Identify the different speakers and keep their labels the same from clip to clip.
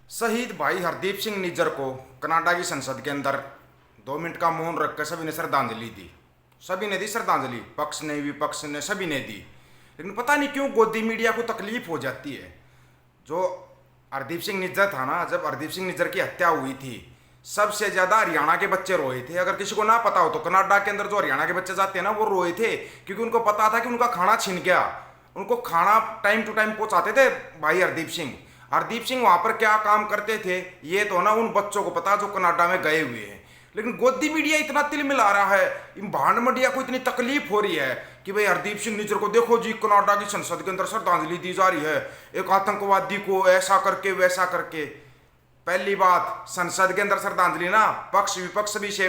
Speaker 1: शहीद भाई हरदीप सिंह निज्जर को कनाडा की संसद के अंदर 2 मिनट का मौन रखकर सभी ने श्रद्धांजलि दी। सभी ने दी श्रद्धांजलि, पक्ष ने विपक्ष ने सभी ने दी। लेकिन पता नहीं क्यों गोदी मीडिया को तकलीफ हो जाती है। जो हरदीप सिंह निज्जर था ना, जब हरदीप सिंह निज्जर की हत्या हुई थी, सबसे ज्यादा हरियाणा के बच्चे रोए थे। अगर किसी को ना पता हो तो कनाडा के अंदर जो हरियाणा के बच्चे जाते हैं ना, वो रोए थे क्योंकि उनको पता था कि उनका खाना छिन गया। उनको खाना टाइम टू टाइम पहुंचाते थे भाई हरदीप सिंह। हरदीप सिंह वहां पर क्या काम करते थे ये तो ना उन बच्चों को पता जो कनाडा में गए हुए हैं। लेकिन गोदी मीडिया इतना तिल मिला रहा है, इन भांड मीडिया को इतनी तकलीफ हो रही है कि भाई हरदीप सिंह निज्जर को देखो जी, कनाडा की संसद के अंदर श्रद्धांजलि दी जा रही है, एक आतंकवादी को ऐसा करके वैसा करके। पहली बात, संसद के अंदर श्रद्धांजलि ना पक्ष विपक्ष भी से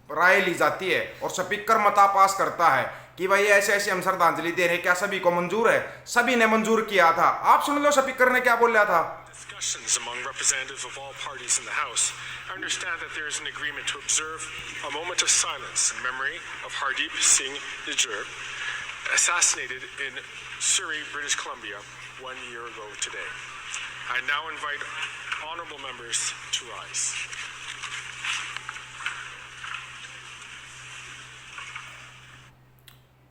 Speaker 1: राय ली जाती है और स्पीकर मता पास करता है कि भाई ऐसे ऐसे हम श्रद्धांजलि दे रहे हैं, क्या सभी को मंजूर है? सभी ने मंजूर किया था। आप सुन लो स्पीकर ने क्या बोला था।
Speaker 2: Discussions among representatives of all parties in the House. I understand that there is an agreement to observe a moment of silence in memory of Hardeep Singh Nijjar, assassinated in Surrey, British Columbia, 1 year ago today. I now invite honorable members to rise.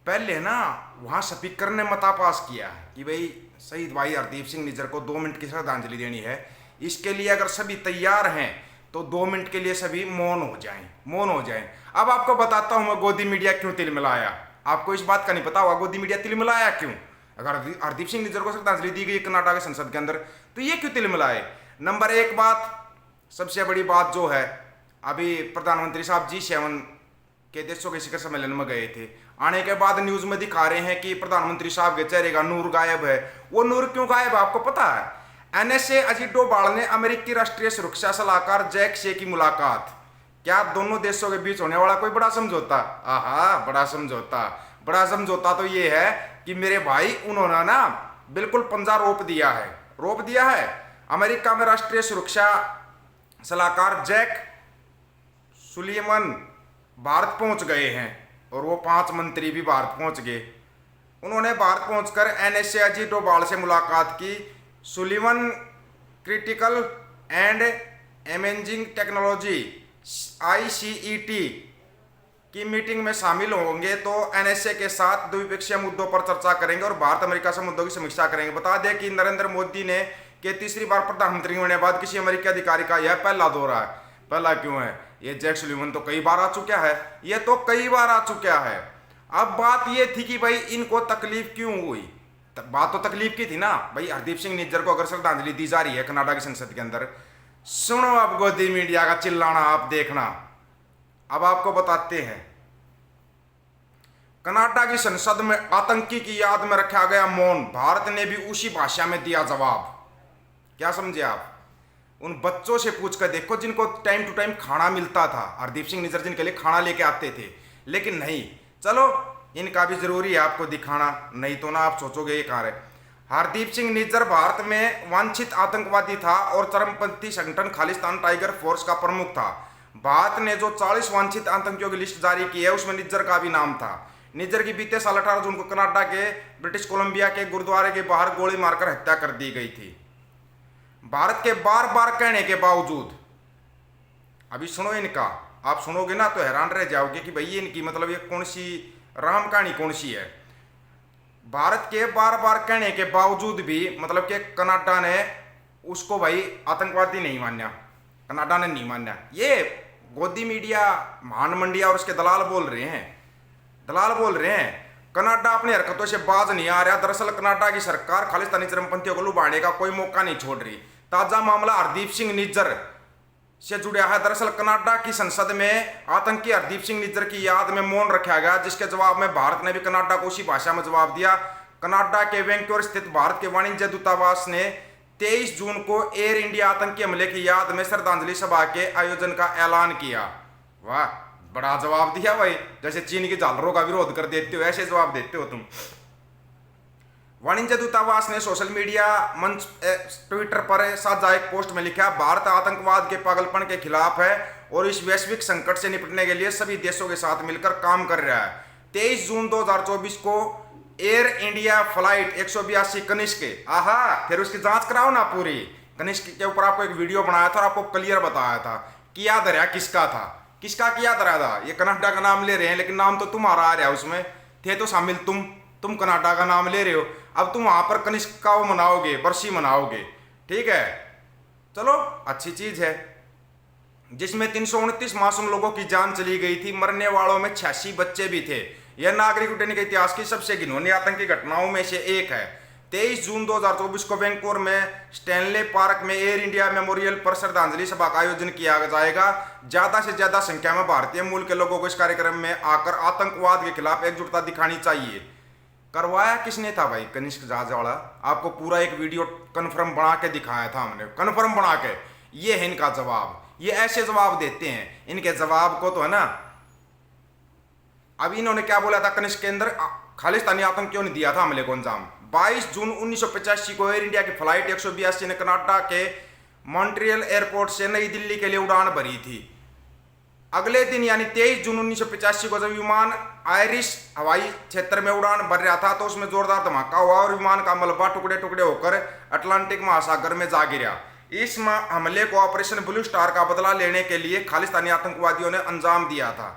Speaker 1: पहले ना वहां speaker ने मता पास किया कि भाई शहीद भाई हरदीप सिंह निज्जर को 2 मिनट की श्रद्धांजलि देनी है। इसके लिए अगर सभी तैयार हैं तो 2 मिनट के लिए सभी मौन हो जाएं, मौन हो जाएं। अब आपको बताता हूं मैं गोदी मीडिया क्यों तिल मिलाया। आपको इस बात का नहीं पता होगा गोदी मीडिया तिल मिलाया क्यों। अगर हरदीप सिंह निज्जर को श्रद्धांजलि दी गई कनाडा के संसद के अंदर तो ये क्यों तिल मिलाए। नंबर एक बात, सबसे बड़ी बात जो है, अभी प्रधानमंत्री साहब G7 के देशों के शिखर सम्मेलन में गए थे। आने के बाद न्यूज में दिखा रहे हैं कि प्रधानमंत्री साहब के चेहरे का नूर गायब है। वो नूर क्यों गायब है आपको पता है? NSA अजीत डोभाल ने अमेरिकी राष्ट्रीय सुरक्षा सलाहकार जैक से की मुलाकात। क्या दोनों देशों के बीच होने वाला कोई बड़ा समझौता? आहा, बड़ा समझौता। बड़ा समझौता तो ये है कि मेरे भाई उन्होंने ना बिल्कुल पंजा रोप दिया है, रोप दिया है। अमेरिका में राष्ट्रीय सुरक्षा सलाहकार जैक सुलीवन भारत पहुंच गए हैं और वो 5 मंत्री भी भारत पहुंच गए। उन्होंने भारत पहुंचकर NSA अजीत डोभाल से मुलाकात की। Sullivan critical and imaging technology ICET की मीटिंग में शामिल होंगे तो NSA के साथ द्विपक्षीय मुद्दों पर चर्चा करेंगे और भारत अमेरिका से मुद्दों की समीक्षा करेंगे। बता दें कि नरेंद्र मोदी ने के तीसरी बार प्रधानमंत्री होने बाद किसी अमेरिकी अधिकारी का यह पहला दौरा है। पहला क्यों है? ये जैक सुलीवन तो कई बार आ चुका है, ये तो कई बार आ चुका है। अब बात ये थी कि भाई इनको तकलीफ क्यों हुई। बात तो तकलीफ की थी ना भाई, हरदीप सिंह निज्जर को अगर श्रद्धांजलि दी जा रही है कनाडा की संसद के अंदर। सुनो अब गोदी मीडिया का चिल्लाना, आप देखना। अब आपको बताते हैं, कनाडा की संसद में आतंकी की याद में रखा गया मौन। भारत ने भी उसी भाषा में दिया जवाब। क्या समझे आप? उन बच्चों से पूछ कर देखो जिनको टाइम टू टाइम खाना मिलता था। हरदीप सिंह निज्जर जिनके लिए खाना लेके आते थे, लेकिन नहीं। चलो इनका भी जरूरी है आपको दिखाना, नहीं तो ना आप सोचोगे ये कहाँ रहे। हरदीप सिंह निज्जर भारत में वांछित आतंकवादी था और चरमपंथी संगठन खालिस्तान टाइगर फोर्स का प्रमुख था। भारत ने जो 40 वांछित आतंकियों की लिस्ट जारी की है उसमें निज्जर का भी नाम था। निज्जर की बीते साल 18 जून को कनाडा के ब्रिटिश कोलंबिया के गुरुद्वारे के बाहर गोली मारकर हत्या कर दी गई थी। भारत के बार बार कहने के बावजूद, अभी सुनो इनका, आप सुनोगे ना तो हैरान रह जाओगे कि भाई इनकी मतलब ये कौन सी राम कहानी कौन सी है। भारत के बार बार कहने के बावजूद भी मतलब कि कनाडा ने उसको भाई आतंकवादी नहीं माना, कनाडा ने नहीं माना। ये गोदी मीडिया, महान मंडिया और उसके दलाल बोल रहे हैं, दलाल बोल रहे हैं। कनाडा अपनी हरकतों से बाज नहीं आ रहा। दरअसल कनाडा की सरकार खालिस्तानी चरमपंथियों को लुभाने का कोई मौका नहीं छोड़ रही। ताजा मामला हरदीप सिंह निज्जर से जुड़ा है। दरअसल कनाडा की संसद में आतंकी हरदीप सिंह निज्जर की याद में मौन रखा गया, जिसके जवाब में भारत ने भी कनाडा को उसी भाषा में जवाब दिया। कनाडा के वैंकूवर स्थित भारत के वाणिज्य दूतावास ने 23 जून को एयर इंडिया आतंकी हमले की याद में श्रद्धांजलि सभा के आयोजन का ऐलान किया। वाह, बड़ा जवाब दिया भाई। जैसे चीन की झालरों का विरोध कर देते हो ऐसे जवाब देते हो तुम। वाणिज्य दूतावास ने सोशल मीडिया मंच ट्विटर पर साझा एक पोस्ट में लिखा, भारत आतंकवाद के पागलपन के खिलाफ है और इस वैश्विक संकट से निपटने के लिए सभी देशों के साथ मिलकर काम कर रहा है। 23 जून 2024 को एयर इंडिया फ्लाइट 182 कनिष्क, आहा, फिर उसकी जांच कराओ ना पूरी, कनिष्क के ऊपर आपको एक वीडियो बनाया था और आपको क्लियर बताया था किया दरिया किसका था, किसका किया दरिया था। ये कनाडा का नाम ले रहे हैं लेकिन नाम तो तुम्हारा आ रहा है, उसमें थे तो शामिल तुम कनाडा का नाम ले रहे हो। अब तुम वहां पर कनिष्क का वो मनाओगे, बरसी मनाओगे, ठीक है, चलो अच्छी चीज है। जिसमें 329 मासूम लोगों की जान चली गई थी, मरने वालों में 86 बच्चे भी थे। यह नागरिक उड्डयन के इतिहास की सबसे घिनौनी आतंकी घटनाओं में से एक है। 23 जून 2024 को वैंकूवर में स्टैनले पार्क में एयर इंडिया मेमोरियल पर श्रद्धांजलि सभा का आयोजन किया जाएगा। ज्यादा से ज्यादा संख्या में भारतीय मूल के लोगों को इस कार्यक्रम में आकर आतंकवाद के खिलाफ एकजुटता दिखानी चाहिए। करवाया किसने था भाई? कनिष्क जाजवाड़ा। आपको पूरा एक वीडियो कन्फर्म बना के दिखाया था हमने, कन्फर्म बना के। ये है इनका जवाब, ये ऐसे जवाब देते हैं। इनके जवाब को तो है ना, अब इन्होंने क्या बोला था कनिष्क के अंदर खालिस्तानी आतंकियों ने दिया था हमले को अंजाम। 22 जून 1985 को एयर इंडिया की फ्लाइट 182 ने कनाडा के मॉन्ट्रियल एयरपोर्ट से नई दिल्ली के लिए उड़ान भरी थी। अगले दिन यानी 23 जून 1985 को जब विमान आयरिश हवाई क्षेत्र में उड़ान भर रहा था तो उसमें जोरदार धमाका हुआ और विमान का मलबा टुकड़े टुकड़े होकर अटलांटिक महासागर में जा गिरा। इस हमले को ऑपरेशन ब्लू स्टार का बदला लेने के लिए खालिस्तानी आतंकवादियों ने अंजाम दिया था।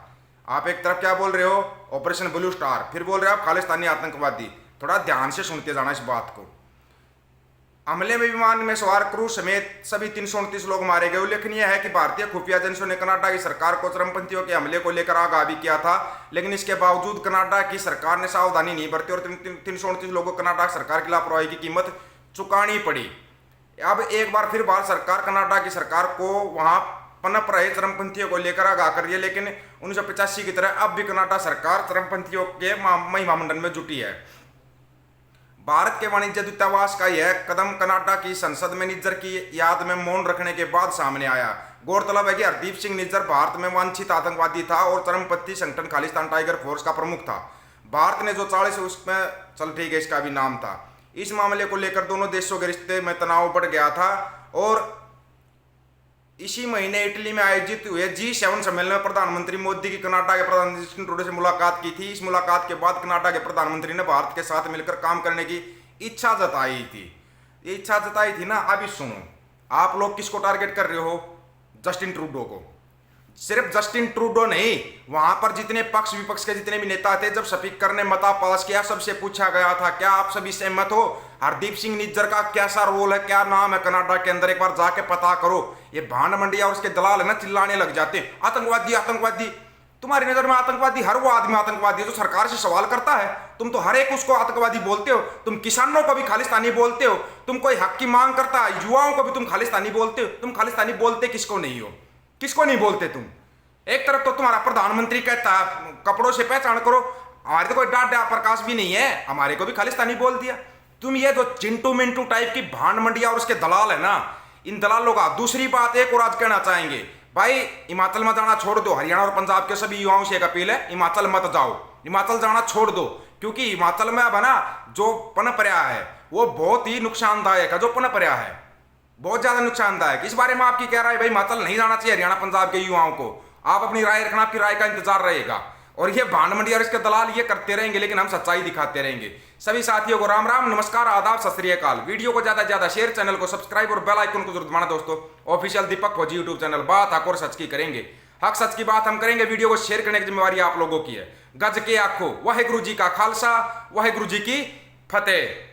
Speaker 1: आप एक तरफ क्या बोल रहे हो, ऑपरेशन ब्लू स्टार, फिर बोल रहे हो आप खालिस्तानी आतंकवादी। थोड़ा ध्यान से सुनते जाना इस बात को। हमले में विमान में सवार क्रू समेत सभी 329 लोग मारे गए। उल्लेखनीय है कि भारतीय खुफिया एजेंसियों ने कनाडा की सरकार को चरमपंथियों के हमले को लेकर आगाह भी किया था, लेकिन इसके बावजूद कनाडा की सरकार ने सावधानी नहीं बरती और 329 लोगों को कनाडा सरकार की लापरवाही की कीमत चुकानी पड़ी। अब एक बार फिर भारत सरकार कनाडा की सरकार को वहां पनप रहे चरमपंथियों को लेकर आगाह कर रही है, लेकिन 1985 की तरह अब भी कनाडा सरकार चरमपंथियों के महिमा मंडन में जुटी है। भारत के वाणिज्य दूतावास का यह कदम कनाडा की संसद में निज्जर की याद में मौन रखने के बाद सामने आया। गौरतलब है कि हरदीप सिंह निज्जर भारत में वांछित आतंकवादी था और चरमपंथी संगठन खालिस्तान टाइगर फोर्स का प्रमुख था। भारत ने जो 40 उसमें चल ठीक है इसका भी नाम था। इस मामले को लेकर दोनों देशों के रिश्ते में तनाव बढ़ गया था और इसी महीने इटली में आयोजित हुए G7 सम्मेलन में प्रधानमंत्री मोदी की कनाडा के प्रधानमंत्री जस्टिन ट्रूडो से मुलाकात की थी। इस मुलाकात के बाद कनाडा के प्रधानमंत्री ने भारत के साथ मिलकर काम करने की इच्छा जताई थी। ये इच्छा जताई थी ना। अभी सुनो, आप लोग किसको टारगेट कर रहे हो? जस्टिन ट्रूडो को। सिर्फ जस्टिन ट्रूडो नहीं, वहां पर जितने पक्ष विपक्ष के जितने भी नेता थे, जब स्पीकर ने मता पास किया सबसे पूछा गया था क्या आप सभी सहमत हो? हरदीप सिंह निज्जर का कैसा रोल है, क्या नाम है कनाडा के अंदर, एक बार जाके पता करो। ये भांड मंडिया और उसके दलाल है ना, चिल्लाने लग जाते हैं आतंकवादी आतंकवादी। तुम्हारी नजर में आतंकवादी हर वो आदमी आतंकवादी है जो सरकार से सवाल करता है। तुम तो हर एक उसको आतंकवादी बोलते हो। तुम किसानों को भी खालिस्तानी बोलते हो। तुम कोई हक की मांग करता है, युवाओं को भी तुम खालिस्तानी बोलते हो। तुम खालिस्तानी बोलते किसको नहीं हो? किसको नहीं बोलते तुम? एक तरफ तो तुम्हारा प्रधानमंत्री कहता है कपड़ों से पहचान करो, हमारे तो कोई डांट प्रकाश भी नहीं है, हमारे को भी खालिस्तानी बोल दिया। तुम ये जो चिंटू मिंटू टाइप की भांड मंडिया और उसके दलाल है ना, इन दलालों का। दूसरी बात एक और आज कहना चाहेंगे भाई, हिमाचल में जाना छोड़ दो। हरियाणा और पंजाब के सभी युवाओं से एक अपील है, हिमाचल मत जाओ, हिमाचल जाना छोड़ दो। क्योंकि हिमाचल में अब है ना जो पनप रहा है वो बहुत ही नुकसानदायक है। जो पनप रहा है बहुत ज्यादा नुकसानदायक। इस बारे में आपकी क्या राय है भाई? हिमाचल नहीं जाना चाहिए हरियाणा पंजाब के युवाओं को? आप अपनी राय रखना, आपकी राय का इंतजार रहेगा। और ये भांड मंडी और इसके दलाल ये करते रहेंगे, लेकिन हम सच्चाई दिखाते रहेंगे। सभी साथियों को राम राम, नमस्कार, आदाब, सत श्री अकाल। वीडियो को ज्यादा से ज्यादा शेयर, चैनल को सब्सक्राइब और बेल आइकन को जरूर दबाना दोस्तों। ऑफिशियल दीपक फौजी यूट्यूब चैनल, बात हक और सच की करेंगे। हक सच की बात हम करेंगे। वीडियो को शेयर करने की जिम्मेवारी आप लोगों की है। गज के आखो वाहेगुरु जी का खालसा, वाहेगुरु जी की फतेह।